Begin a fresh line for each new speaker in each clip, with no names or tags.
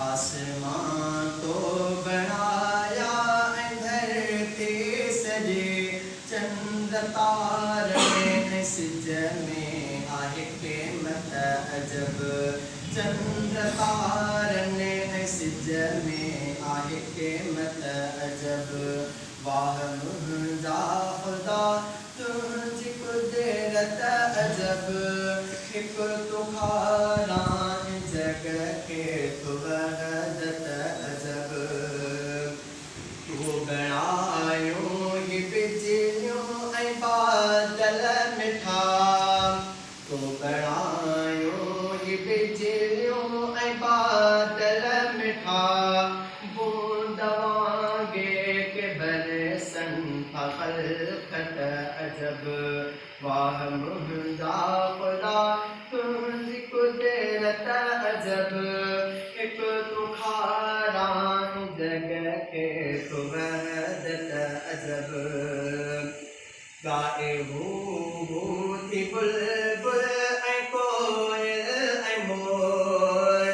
आसमान तो बनाया धरती सजे चंद तारे सिज में आहे क़यामत अजब चंद तारने सिज में आहे क़यामत अजब वाह मुंहिंजा ख़ुदा तुंहिंजी कुदरत अजब हिकु तुखारा जग के तू वहदत अजब तू बणायो ये बिजलियों ऐं बादल मिठा तू बणायो ये बिजलियों ऐं बादल मिठा बूंद वांगे के बरसन था ख़ल्क़त अजब वाह मुंहिंजा ख़ुदा तुंहिंजी कुदरत अजब हिकु तुखारा जग के तू वहदत अजब गाए थी बुलबुल ऐं कोयल ऐं मोर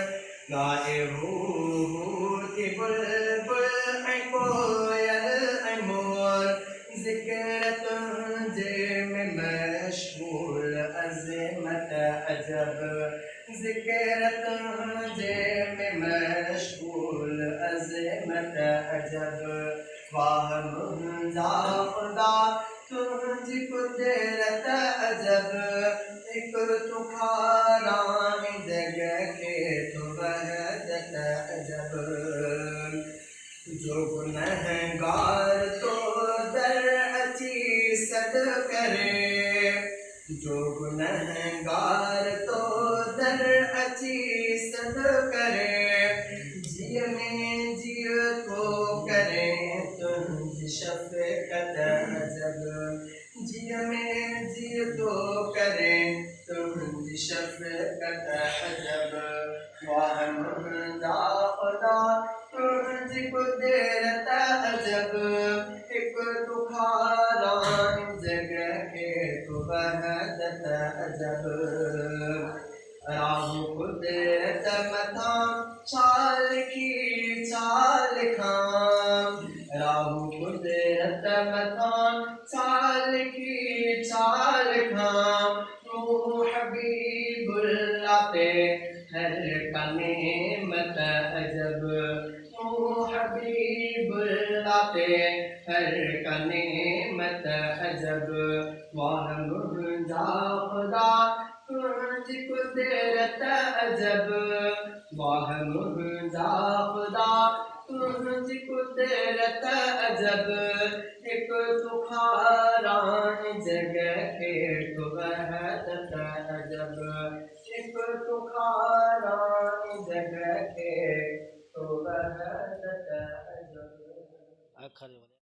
गाए थी बुलबुल ऐं कोयल ऐं मोर ज़िक्र तुंहिंजे में मशगूल अज़मत अजब ज़िक्र तुंहिंजे में मशगूल अज़मत अजब वाह मुंहिंजा ख़ुदा तुंहिंजी कुदरत अजब हिकु तुखारा जग खे तू वहदत अजब जो गुनहगार तो दर अची सद करे जो गुनहगार तो दर अची सद करे जिय में जिय तो करे तुंहिंजी शफ़क़त अजब जिय में जिय तो करे तुंहिंजी शफ़क़त अजब वाह मुंहिंजा ख़ुदा तुंहिंजी कुदरत अजब हिकु तुखारा जग खे तू वहदत अजब राहु कुदरत मथां छा लिखी छा लिखां राहु कुदरत मथां छा लिखी छा लिखां तू हबीबुल्लाह पे हर का नेमत अजब तू हबीबुल्लाह पे हर का नेमत अजब वाह मुंहिंजा ख़ुदा तुंहिंजी कुदरत अजब वाह मुंहिंजा ख़ुदा तुंहिंजी कुदरत अजब हिकु तुखारा जग खे तू वहदत अजब हिकु तुखारा जग खे तू वहदत अजब